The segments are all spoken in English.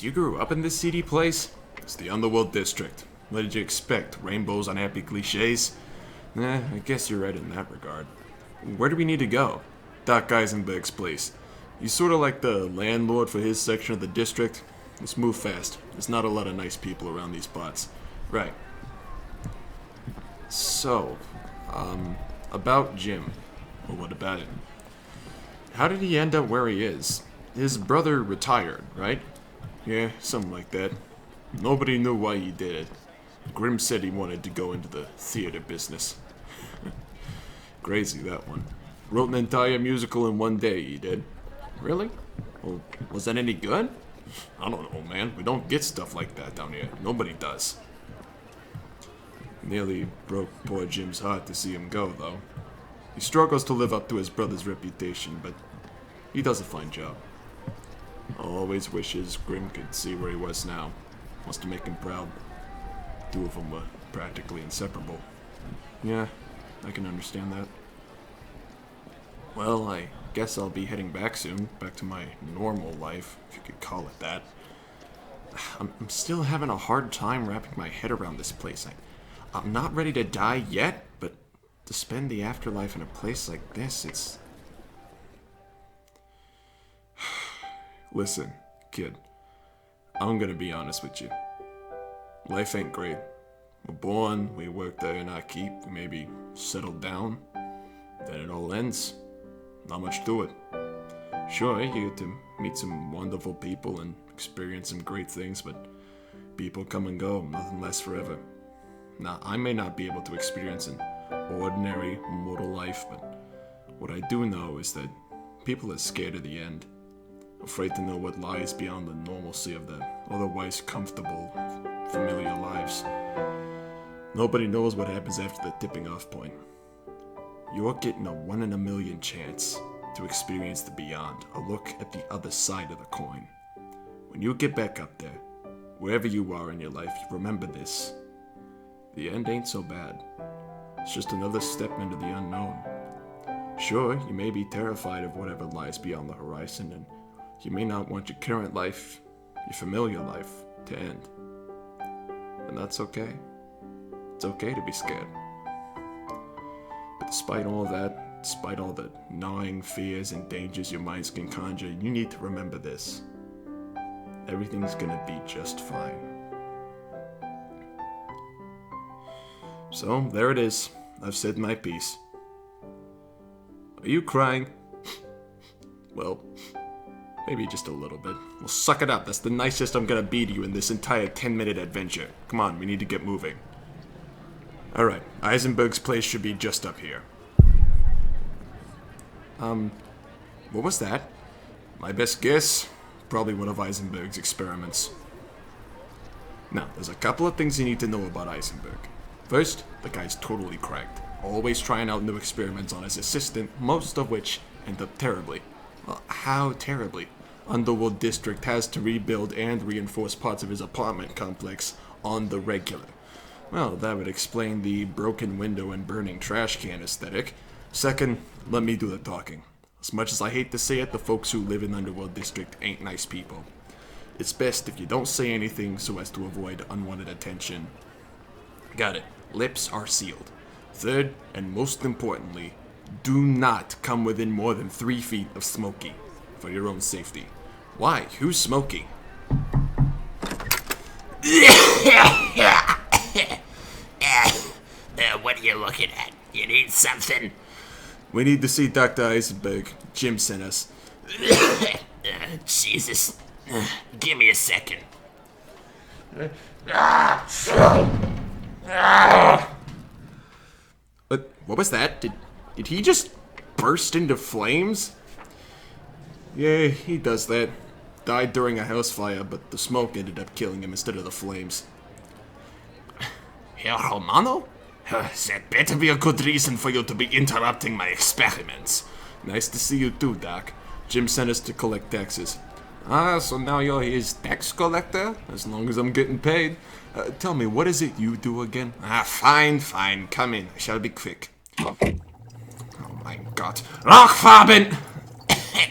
Jeez, you grew up in this seedy place? It's the Underworld District. What did you expect? Rainbows on happy cliches? I guess you're right in that regard. Where do we need to go? Doc Eisenberg's place. He's sort of like the landlord for his section of the district. Let's move fast. There's not a lot of nice people around these parts. Right. So, about Jim. Well, what about him? How did he end up where he is? His brother retired, right? Yeah, something like that. Nobody knew why he did it. Grimm said he wanted to go into the theater business. Crazy, that one. Wrote an entire musical in one day, he did. Really? Well, was that any good? I don't know, man. We don't get stuff like that down here. Nobody does. Nearly broke poor Jim's heart to see him go, though. He struggles to live up to his brother's reputation, but he does a fine job. Always wishes Grimm could see where he was now. Wants to make him proud. Two of them were practically inseparable. Yeah, I can understand that. Well, I guess I'll be heading back soon. Back to my normal life, if you could call it that. I'm still having a hard time wrapping my head around this place. I'm not ready to die yet, but to spend the afterlife in a place like this, it's... Listen, kid. I'm gonna be honest with you. Life ain't great. We're born, we work to earn our keep, we maybe settle down, then it all ends. Not much to it. Sure, you get to meet some wonderful people and experience some great things, but people come and go, nothing lasts forever. Now, I may not be able to experience an ordinary mortal life, but what I do know is that people are scared of the end. Afraid to know what lies beyond the normalcy of their otherwise comfortable, familiar lives. Nobody knows what happens after the tipping off point. You're getting a 1 in a million chance to experience the beyond, a look at the other side of the coin. When you get back up there, wherever you are in your life, remember this. The end ain't so bad. It's just another step into the unknown. Sure, you may be terrified of whatever lies beyond the horizon, and you may not want your current life, your familiar life, to end. And that's okay. It's okay to be scared. But despite all that, despite all the gnawing fears and dangers your minds can conjure, you need to remember this. Everything's gonna be just fine. So, there it is. I've said my piece. Are you crying? Well, maybe just a little bit. Well, suck it up. That's the nicest I'm gonna be to you in this entire 10-minute adventure. Come on, we need to get moving. Alright, Eisenberg's place should be just up here. What was that? My best guess? Probably one of Eisenberg's experiments. Now, there's a couple of things you need to know about Eisenberg. First, the guy's totally cracked. Always trying out new experiments on his assistant, most of which end up terribly. Well, how terribly? Underworld District has to rebuild and reinforce parts of his apartment complex on the regular. Well, that would explain the broken window and burning trash can aesthetic. Second, let me do the talking. As much as I hate to say it, the folks who live in Underworld District ain't nice people. It's best if you don't say anything so as to avoid unwanted attention. Got it. Lips are sealed. Third, and most importantly, do not come within more than 3 feet of Smokey, for your own safety. Why? Who's Smokey? What are you looking at? You need something? We need to see Dr. Eisenberg. Jim sent us. Jesus. Give me a second. What was that? Did he just burst into flames? Yeah, he does that. Died during a house fire, but the smoke ended up killing him instead of the flames. Herr Romano? That better be a good reason for you to be interrupting my experiments. Nice to see you too, Doc. Jim sent us to collect taxes. So now you're his tax collector? As long as I'm getting paid. Tell me, what is it you do again? Fine. Come in. I shall be quick. Oh my God. Rockfarben!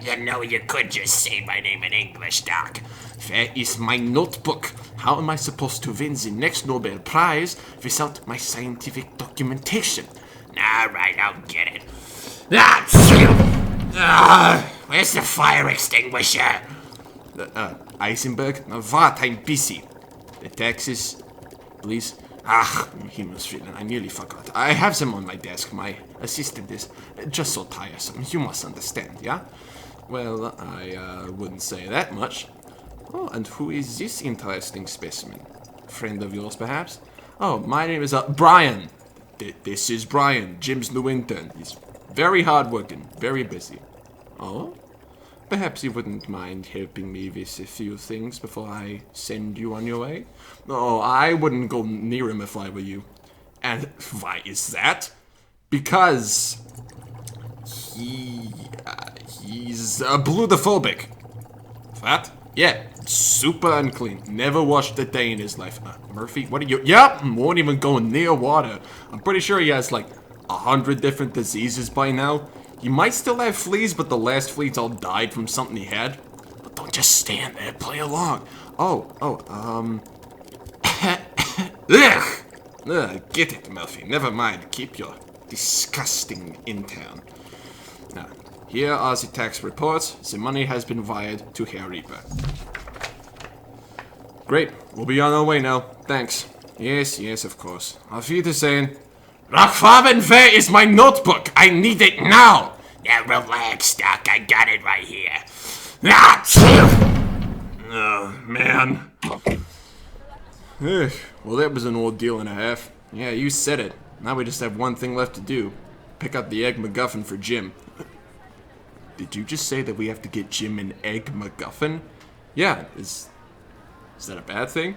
You know, you could just say my name in English, Doc. Where is my notebook? How am I supposed to win the next Nobel Prize without my scientific documentation? Alright, I'll get it. Where's the fire extinguisher? Eisenberg? What? I'm busy. The taxes, please. Himmelsfrieden, I nearly forgot. I have them on my desk. My assistant is just so tiresome. You must understand, yeah? Well, I wouldn't say that much. Oh, and who is this interesting specimen? Friend of yours, perhaps? Oh, my name is, Brian. This is Brian, Jim's new intern. He's very hardworking, very busy. Oh? Perhaps you wouldn't mind helping me with a few things before I send you on your way? Oh, I wouldn't go near him if I were you. And why is that? Because he's bludophobic. What? Yeah, super unclean. Never washed a day in his life. Murphy, what are you? Yep, won't even go near water. I'm pretty sure he has like 100 different diseases by now. He might still have fleas, but the last fleas all died from something he had. But don't just stand there, play along. Get it, Murphy. Never mind. Keep your disgusting intern. Now, here are the tax reports. The money has been wired to Herr Reaper. Great. We'll be on our way now. Thanks. Yes, of course. Auf Wiedersehen. Rachfaben, where is my notebook? I need it now. Now relax, Doc. I got it right here. Oh, man. Well, that was an ordeal and a half. Yeah, you said it. Now we just have one thing left to do. Pick up the Egg MacGuffin for Jim. Did you just say that we have to get Jim an Egg MacGuffin? Yeah, is that a bad thing?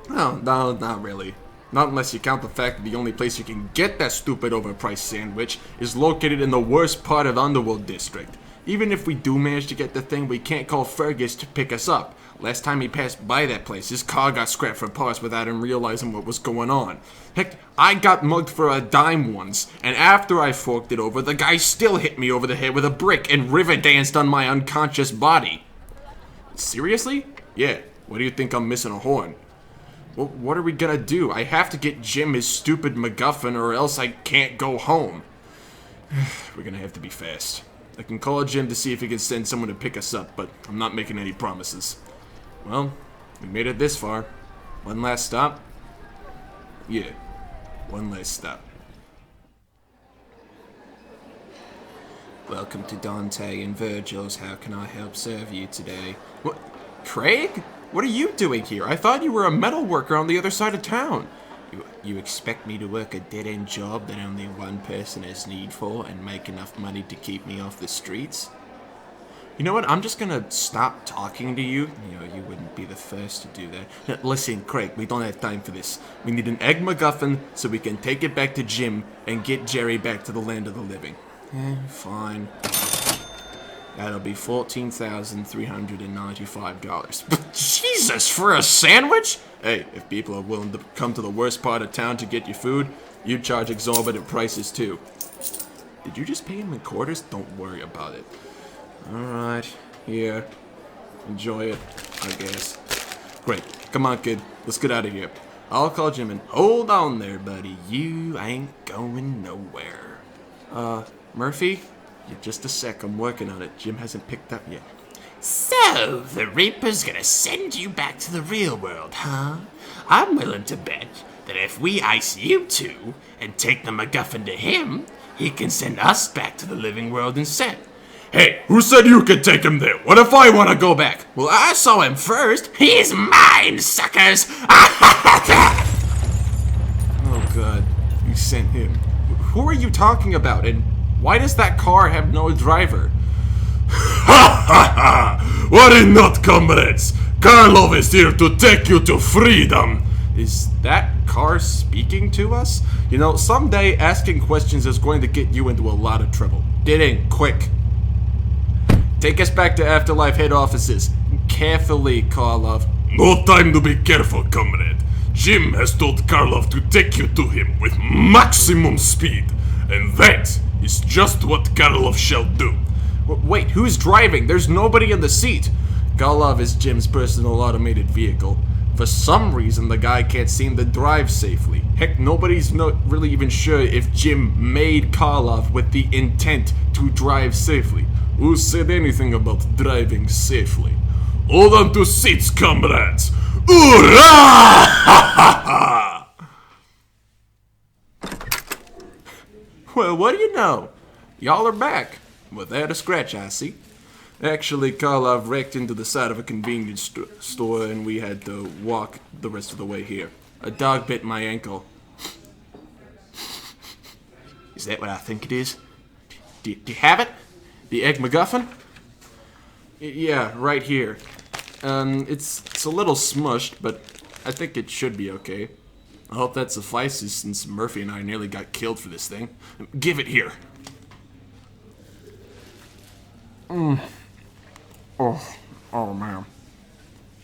No, not really. Not unless you count the fact that the only place you can get that stupid overpriced sandwich is located in the worst part of Underworld District. Even if we do manage to get the thing, we can't call Fergus to pick us up. Last time he passed by that place, his car got scrapped for parts without him realizing what was going on. Heck, I got mugged for a dime once, and after I forked it over, the guy still hit me over the head with a brick and river danced on my unconscious body. Seriously? Yeah, what do you think I'm missing a horn? Well, what are we gonna do? I have to get Jim his stupid MacGuffin or else I can't go home. We're gonna have to be fast. I can call Jim to see if he can send someone to pick us up, but I'm not making any promises. Well, we made it this far. One last stop? Yeah, one last stop. Welcome to Dante and Virgil's. How can I help serve you today? What? Craig? What are you doing here? I thought you were a metal worker on the other side of town. You expect me to work a dead-end job that only one person has need for and make enough money to keep me off the streets? You know what? I'm just gonna stop talking to you. You know, you wouldn't be the first to do that. Now, listen, Craig, we don't have time for this. We need an Egg MacGuffin so we can take it back to Jim and get Jerry back to the land of the living. Fine. That'll be $14,395. But Jesus, for a sandwich? Hey, if people are willing to come to the worst part of town to get you food, you charge exorbitant prices too. Did you just pay him in quarters? Don't worry about it. Alright, here. Enjoy it, I guess. Great. Come on, kid. Let's get out of here. I'll call Jim and hold on there, buddy. You ain't going nowhere. Murphy? Yeah, just a sec, I'm working on it. Jim hasn't picked up yet. So, the Reaper's gonna send you back to the real world, huh? I'm willing to bet that if we ice you two and take the MacGuffin to him, he can send us back to the living world instead. Hey, who said you could take him there? What if I want to go back? Well, I saw him first. He's mine, suckers! Oh, God. You sent him. Who are you talking about? And why does that car have no driver? Ha ha ha! Worry not, comrades! Karlov is here to take you to freedom! Is that car speaking to us? You know, someday asking questions is going to get you into a lot of trouble. Get in, quick. Take us back to Afterlife head offices. Carefully, Karlov. No time to be careful, comrade. Jim has told Karlov to take you to him with maximum speed. And that is just what Karlov shall do. Wait, who's driving? There's nobody in the seat. Karlov is Jim's personal automated vehicle. For some reason, the guy can't seem to drive safely. Heck, nobody's not really even sure if Jim made Karlov with the intent to drive safely. Who said anything about driving safely? Hold on to seats, comrades! Hoorah! Well, what do you know? Y'all are back. Without a scratch, I see. Actually, Karlov wrecked into the side of a convenience store and we had to walk the rest of the way here. A dog bit my ankle. Is that what I think it is? Do you have it? The Egg MacGuffin? Yeah, right here. It's a little smushed, but I think it should be okay. I hope that suffices since Murphy and I nearly got killed for this thing. Give it here. Oh man.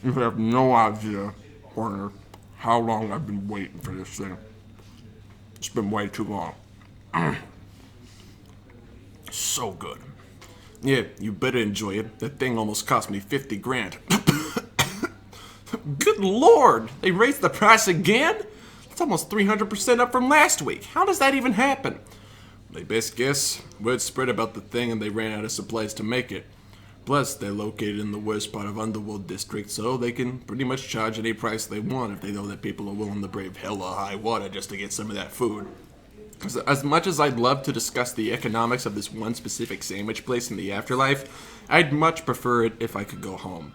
You have no idea, Horner, how long I've been waiting for this thing. It's been way too long. So good. Yeah, you better enjoy it. That thing almost cost me 50 grand. Good lord! They raised the price again? It's almost 300% up from last week. How does that even happen? My best guess, word spread about the thing and they ran out of supplies to make it. Plus, they're located in the worst part of Underworld District, so they can pretty much charge any price they want if they know that people are willing to brave hell or high water just to get some of that food. Because as much as I'd love to discuss the economics of this one specific sandwich place in the Afterlife, I'd much prefer it if I could go home.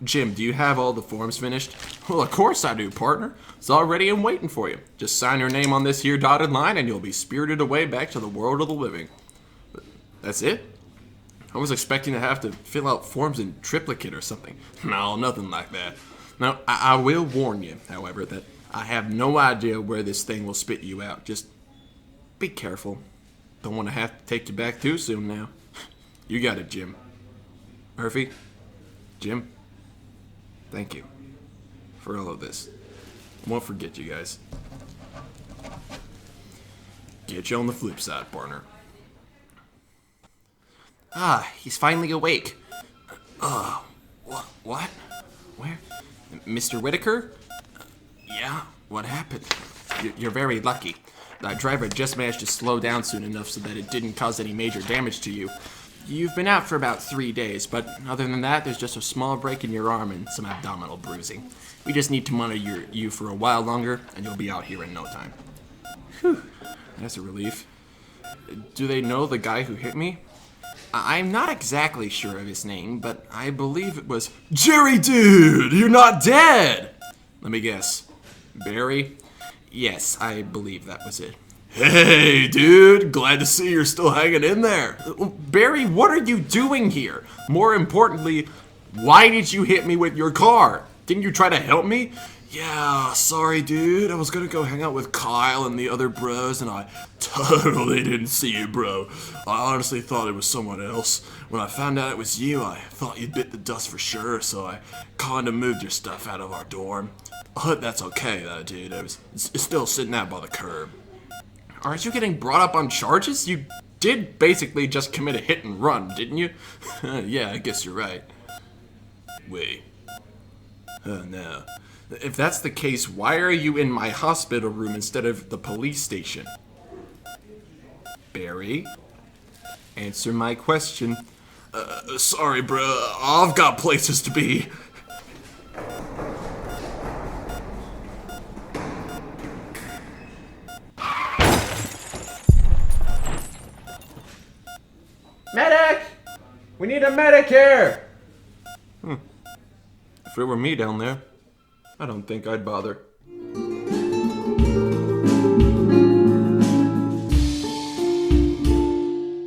Jim, do you have all the forms finished? Well, of course I do, partner. It's all ready and waiting for you. Just sign your name on this here dotted line and you'll be spirited away back to the world of the living. That's it? I was expecting to have to fill out forms in triplicate or something. No, nothing like that. Now, I will warn you, however, that I have no idea where this thing will spit you out. Just be careful. Don't want to have to take you back too soon now. You got it, Jim. Murphy? Jim? Thank you for all of this. Won't forget you guys. Get you on the flip side, partner. Ah, he's finally awake. What? Where? Mr. Whitaker? Yeah, what happened? You're very lucky. The driver just managed to slow down soon enough so that it didn't cause any major damage to you. You've been out for about 3 days, but other than that, there's just a small break in your arm and some abdominal bruising. We just need to monitor you for a while longer, and you'll be out here in no time. Whew, that's a relief. Do they know the guy who hit me? I'm not exactly sure of his name, but I believe it was... Jerry, dude! You're not dead! Let me guess. Barry? Yes, I believe that was it. Hey, dude! Glad to see you're still hanging in there. Barry, what are you doing here? More importantly, why did you hit me with your car? Didn't you try to help me? Yeah, sorry, dude. I was gonna go hang out with Kyle and the other bros, and I totally didn't see you, bro. I honestly thought it was someone else. When I found out it was you, I thought you'd bit the dust for sure, so I kinda moved your stuff out of our dorm. I hope that's okay, though, dude. It's still sitting out by the curb. Aren't you getting brought up on charges? You did basically just commit a hit and run, didn't you? Yeah, I guess you're right. Wait. Oh, no. If that's the case, why are you in my hospital room instead of the police station? Barry? Answer my question. Sorry, bro. I've got places to be. Medic! We need a medic here! If it were me down there, I don't think I'd bother.